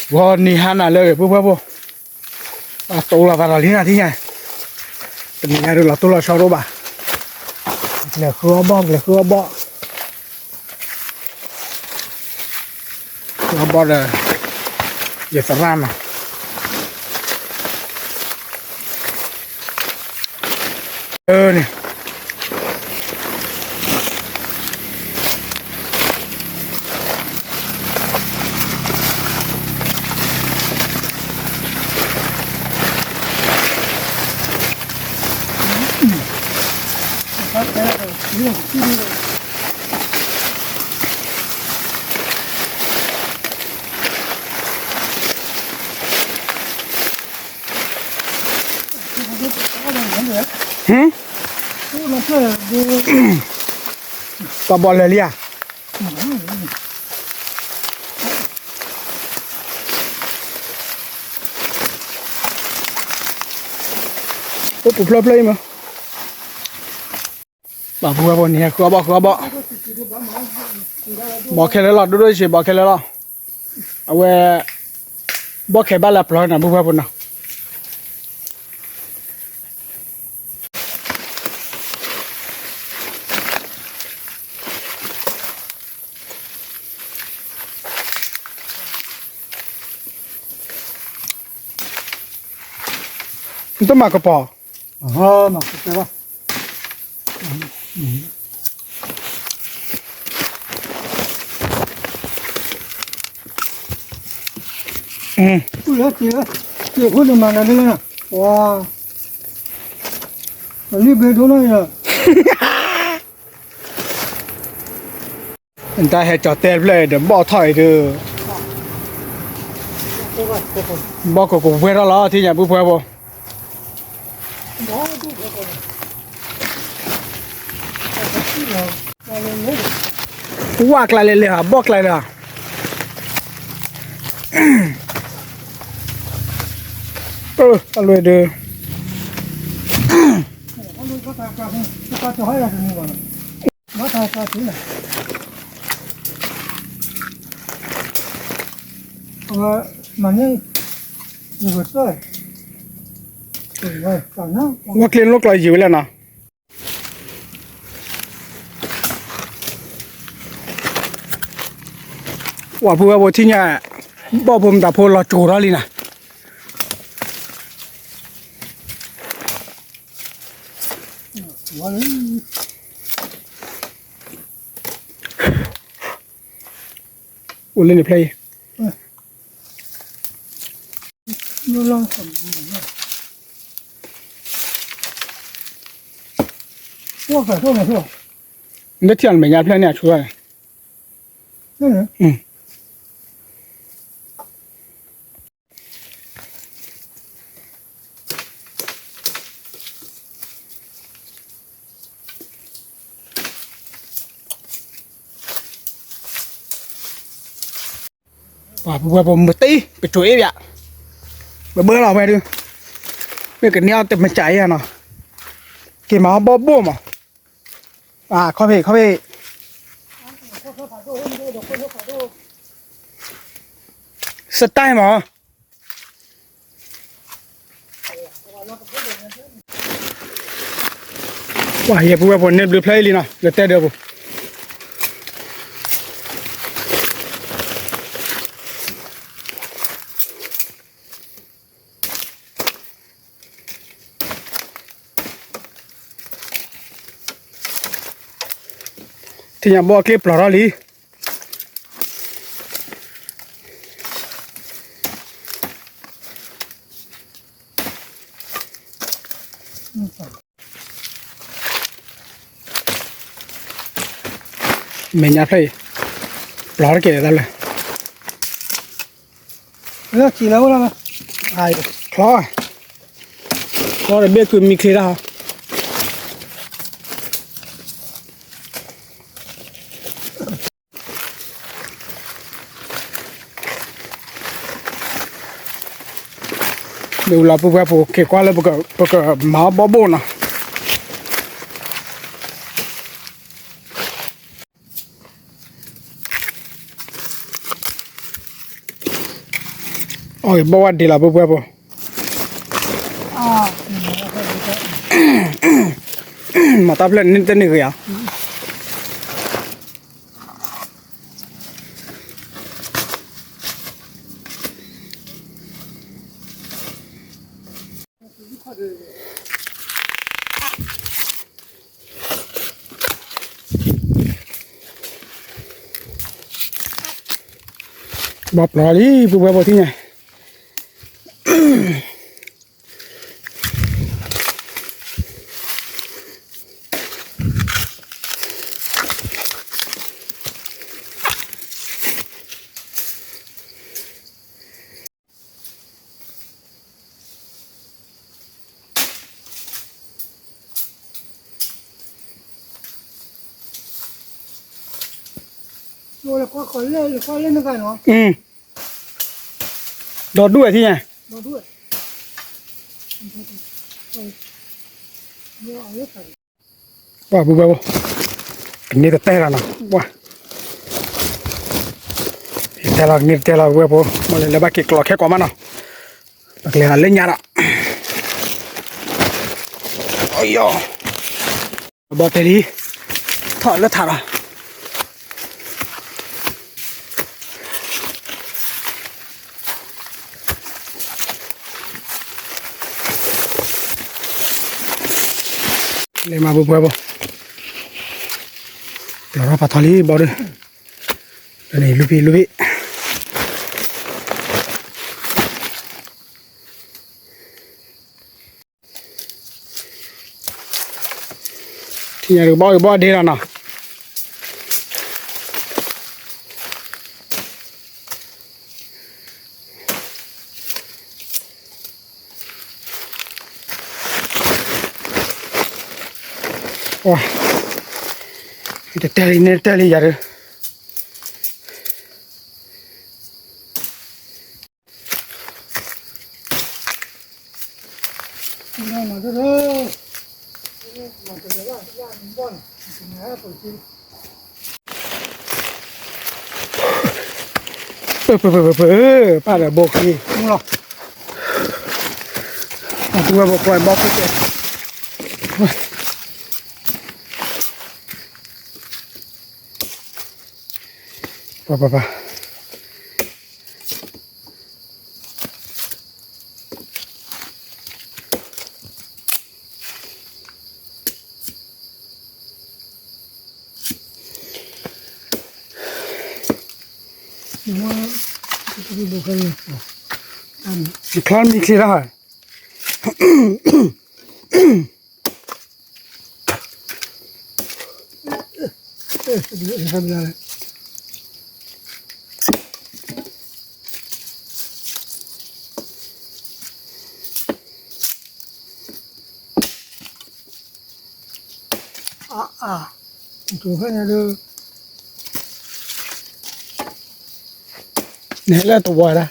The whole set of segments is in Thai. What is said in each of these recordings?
Vòn nì han à lời bố bố à tô là vào là lý là thế này mình nghe được là tô là sao đâu bà là khứa bọ là giờ phải làm mà này tao bỏ lại liền úp úp lấp lên mà bà vừa bỏ nè khứa bỏ khe lấy lọt đôi chỉ bỏ khe lấy lọt à về bỏ khe ba lạp rồi nè vừa bỏ nào itu mah kepo, mah kepo. Chị có được mà là đây nè, wow, đi về chỗ này à? Người ta hay cho tiền lên để bỏ thỏi từ bỏ cổ về đó là thì nhà bố phơi bố quạt lại lên hả bóc lại là ăn luôn được mà nhá, vừa rồi, rồi, chẳng nào, quạt lên lúc lại dữ lên nào quả vừa bố thì nhà bỏ bùm đạp hồ là chủ đó đi nè uống lên để play nó thiền mấy nhà play nè chú ơi vừa một tí bị chuối vậy bữa nào về đi bây cái neo tập mình cháy à nó cái máu bóp bùa mà à khó về sật tay mà wow hiệp vừa nên được play đi nào được tay được thì nhà bỏ clip lỏ ra đi mình nhặt thấy lỏ cái đó là nó chỉ lâu lắm ai khó để biết cứ mình khi ra đều là bố kể qua là bố máu bó bồn à โอ้ยบอกว่าดีละบัวบัว อ่า มาตับเล่นนี่จะนี่คือยังบอกรอดิบัวบัวที่ไงโอ้ยก็เล่นกันเนาะ โดดด้วยที่ไง มาด้วยเยอะเอาเยอะไป ว่าบัวบัวนี่จะเตะแล้วนะว่าเตะแล้วนี่เตะแล้วบัวบัวมาเลยบ้าเก็กหลอกแค่กว่ามันเนาะบักเลยหันเล่นยาละโอ้ยบอลเตะดีถอดแล้วถอดอ่ะเลยมาบัวบัวเดี๋ยวเราพัดทอลี่บอลเลยนี่ลูบี้ที่ยังบอลเดียวนะว้าจะเตะลียาร์นี่มาด้วยมาเป็นว่าย่างบ้อนเป็นไงตัวจริง ป้าเดี๋ยวโบกี้ มึงหรอ ตัวบอกปล่อยบอกไปเจ็บป่ามึงว่าจะดูกันเลยอัน มีคลานมีคลีร่า ดีทำอะไรถูกแค่นี้ดู เนี่ยแล้วตัวอะไร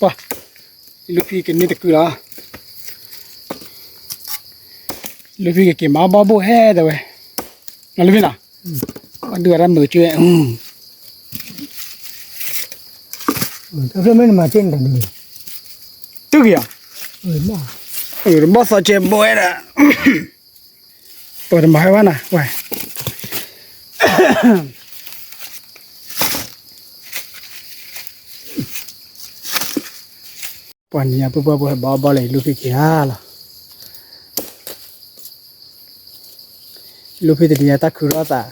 ป่ะลูกพี่กินนี่ตะกุยละลูกพี่กินมาบ้าโบแฮ่แต่เว้ยนั่นลูกพี่น่ะวันเดือนละมือช่วยถ้าเพื่อนไม่มาเช่นกันดู ตึกยัง มา บ่สอเจ็บบ่อยละเปิดมาให้ว่าน่ะไว้ปอนนี้ปุ๊บบ่เลยลูกพี่ขี้ฮาล่ะลูกพี่ตัวนี้ตะคือรอตา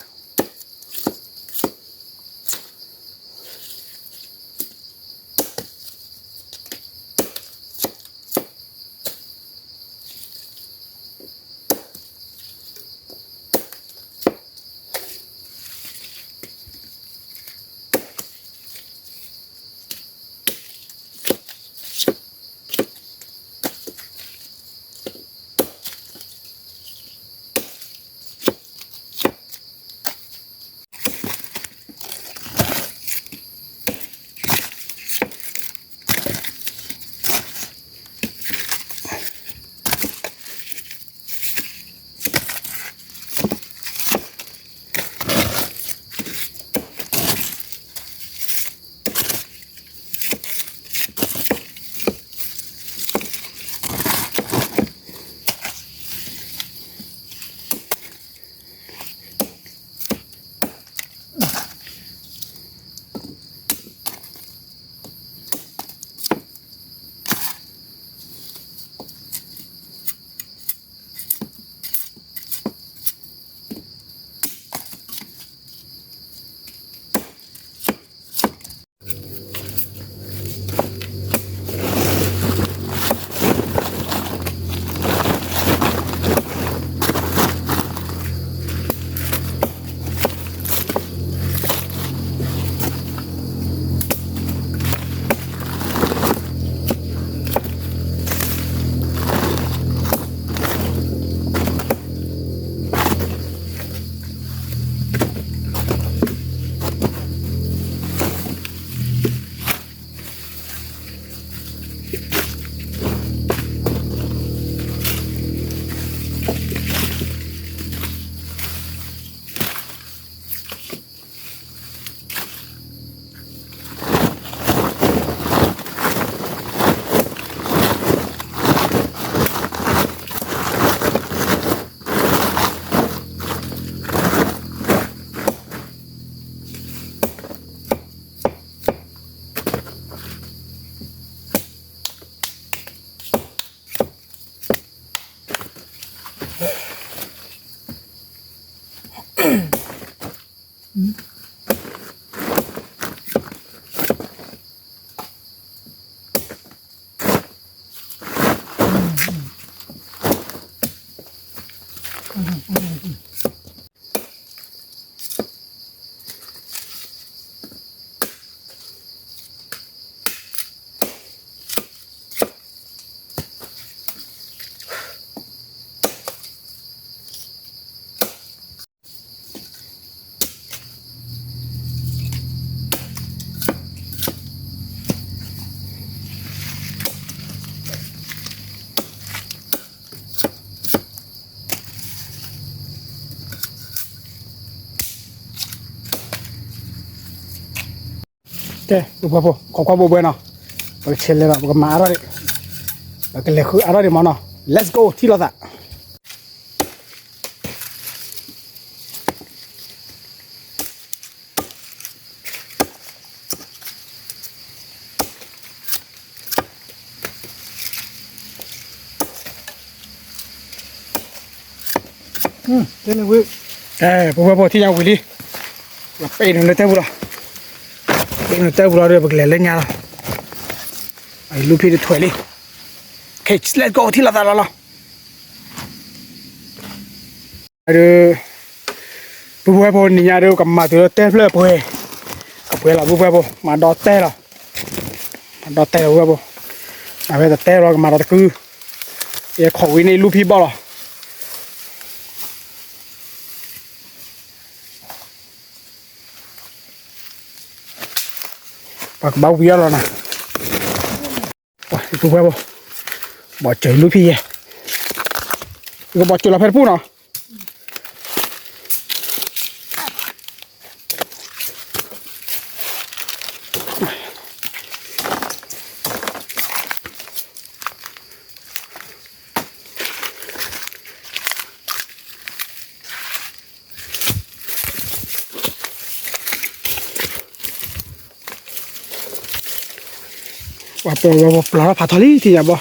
Oke, lupa po. Kok bo bueno. Bagi celle lah, bagi marah deh. Bagi lekhu arah di mana? Let's go, tilo tak. Ini gue. Buat yang Willy. Lepas ini nanti pula. Ini nanti pula dia bagi lelenya lah. Ai lupi di toilet. Okay, let's go, tilo tak lah. Aduh, buat apa ni ada kamar tu teh pula buat. Buat lah buat apa, mana teh lah. Mana teh buat apa. Apa teh lah kamar tu. Ya kau ini lupi bala. Pak bau biar lah na. Wah itu apa? Bocor lupi ya. Itu bocor lah perpun ah. Apa pelara patali tiap bah.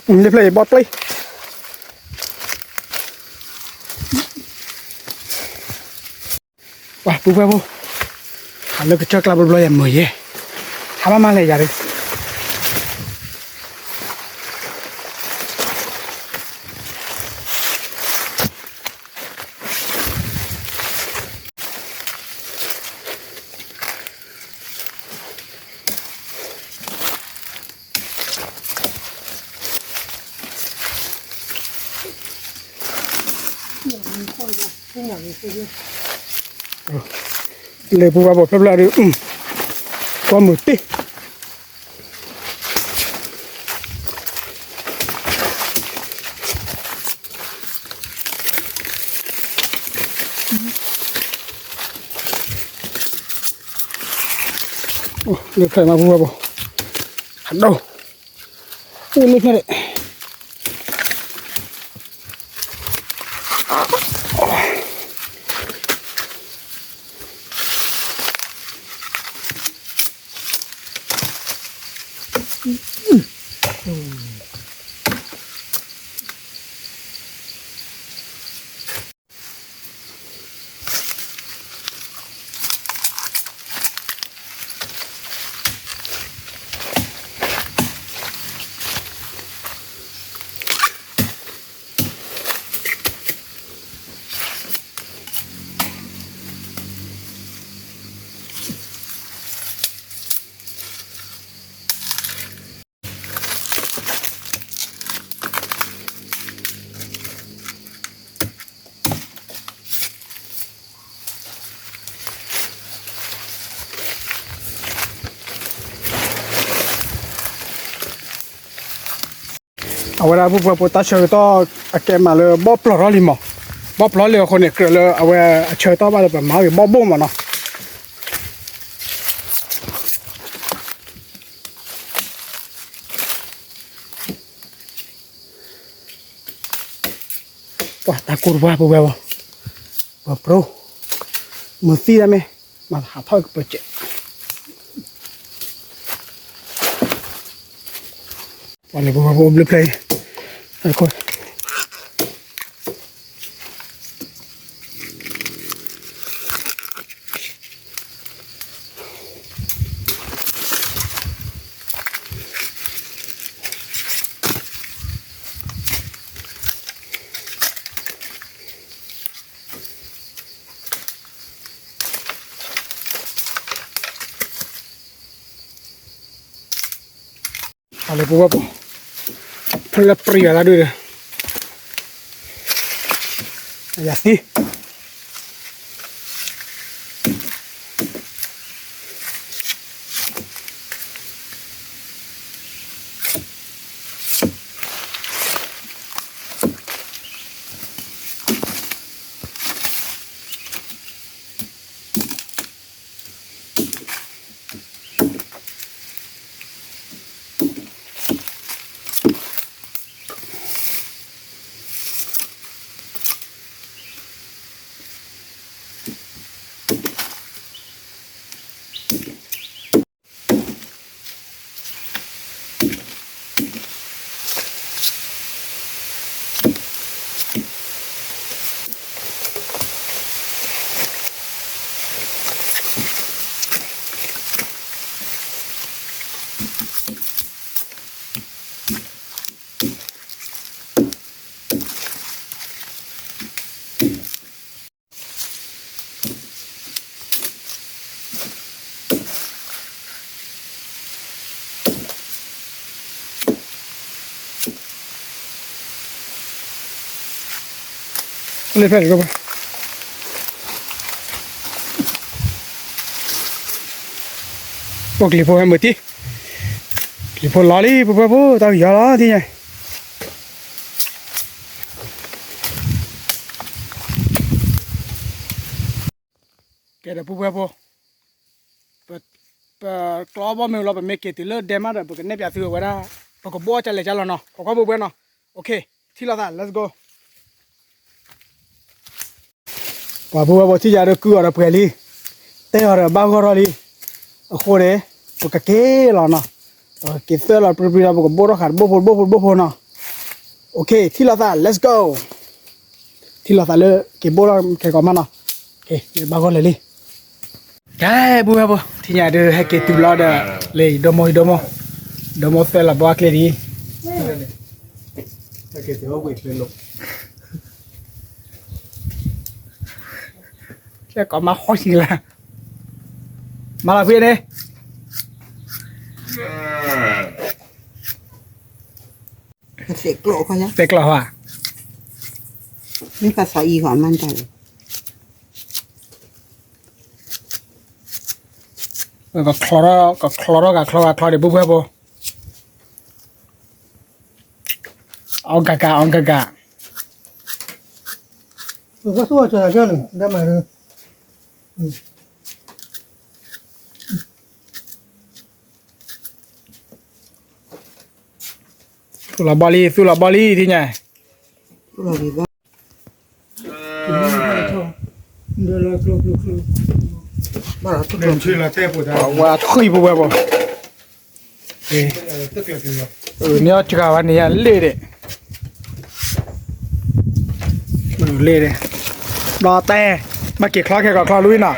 Ini play bot play. Wah, buat apa? Kalau kecil kalau belum yang mui, apa malah jadi? Lepas buat apa pula dia? Kau mesti. Oh, lepas nak buat apa? Aduh, ini ni. Awak dah buat potas cerita akan malu bob pelor lima, bob pelor limaคนเนี่ยเกิดเลยawak cerita malu bermahu bob bom mana? Wah takut buat apa? Bob pro, มือซีได้ไหมมาหาท่อกับโปรเจกต์วันนี้ผมเลยเพลย์ทุกคนอะไรพวกว่าพลปรีอะไรด้วยเลยอย่าสิเลยเพลย์ก็ไปพวกลิโพให้หมดที่ลิโพล้อลี่พวกตาหยาล้อที่ไงแกเดี๋ยวพวกเปิดกล้อบอมเราแบบไม่เกี่ยติเลิศเดมาเดี๋ยวเปิดเน็บยาซื้อไว้ได้ปกบัวจะเลยจ้าเราเนาะปกบัวเนาะโอเคที่เราได้ let's go ว่าพวกที่จะเลือกกู้อะไรเพื่อลีแต่อะไรบ้างก็รอลีโคเร่ปกเกลเนาะเกสเตอร์เราเปรียบๆปกบัวเราขาดบัวเนาะโอเคที่เราได้ let's go ที่เราได้เลยเก็บบัวเราแค่ก่อนมาเนาะโอเคเดี๋ยวบ้างก็เลยลีแกบัวที่จะเดือให้เก็บตัวเราเด้อเลยดมเสร็จแล้วบัวเคลียร์ดีให้เก็บตัวไว้เป็นลูกแค่ก่อนมาข้อสิละมาละเพื่อนเนี่ยเสกโกรเขาเนี่ย เด็กเหรอวะ นี่ภาษาอีของมันจัง ก็คลอร์เดี๋ยวปุ๊บเอากากา ก็สู้จะเรื่องได้ไหมเลย สุราบอลีที่ไง เราดีบ้าง เดี๋ยวเราคลุก บ้าเราทุก เดินชื่อเราเต้ปุ๊บได้ ว่าคุยปุ๊บตึกเลยเนี่ยจุกาวันนี้เล่เด้รอแต่มาเก็บคลอแค่กับคลอลุยน่ะ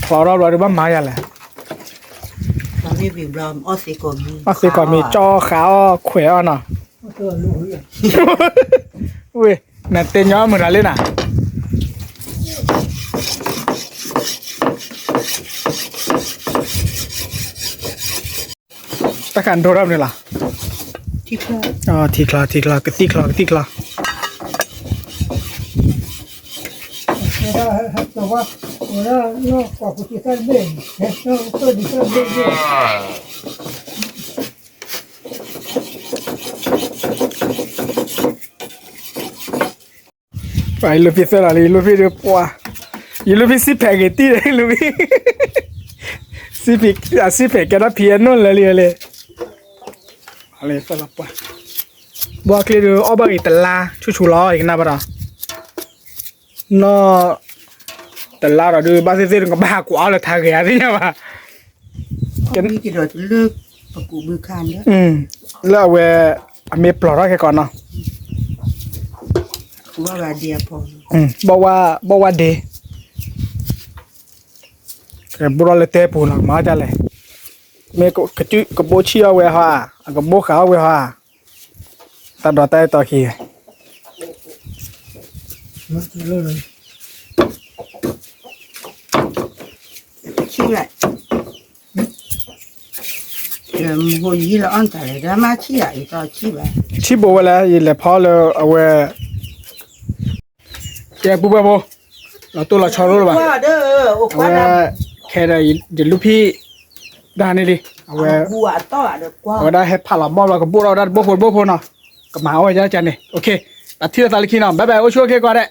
คลอรอบหรือบ้าไม้อะไร เราที่บีบรอมออสเซกอมี ก็คือก่อนมีจอขาวแขวน่ะ ตัวลูกเลย อุ้ยนั่นเต้นย้อนเหมือนอะไรน่ะตะการโดรับนี่ล่ะ ที่พลาด อ๋อทีคลาก็ตีคลา แต่ว่าเรากว่าผู้ที่ท่านเบ่งเราตัวที่ท่านเบ่ง ไปลูฟี่เสร็จแล้วลูฟี่เดือปัวอีลูฟี่สิแพกตีเลยลูฟี่สิแพกแกน่าเพียนนู่นเลยอะไรสลับปะบัวคลีดูอ้อบางอีตลาชูล้ออีกนะปะล่ะนอ แต่ละเราดูบ้านเซ่ๆก็บ้ากว่าเลยทางแก่ที่เนี่ยมา cái cái đó thì lướt và cụ bự khan đó แล้วเวอเมปลอดแค่ก่อนเนาะ cụ bảo là địa phong บอกว่าเดแต่บุรุษเลยเตะปูนมาจ้ะเลยเมก็กระจุกระโบเชียวเวฮะกระโบขาวเวฮะตัดดอกเตะต่อขี้ nó chỉ lên rồi chiêu lại hồi gì là ăn tại đó mà chi lại cho chi vậy ชิโบเวลาอีเลยพอเลยเอาเวแกปูเบโบเราตัวเราชอรู้หรือเปล่า qua đó เอาเว qua đó แค่ได้ยินลูกพี่ด้านนี้ดิเอาเว bùa to được เอา qua ได้ให้ผ่าหลับมอบเรากับพวกเราได้โบโพนเนาะกับหมาไว้จ้าจันนี่โอเคตัดที่เราตาลิคีเนาะบ๊ายบายโอ้ช่วยแค่ก่อนได้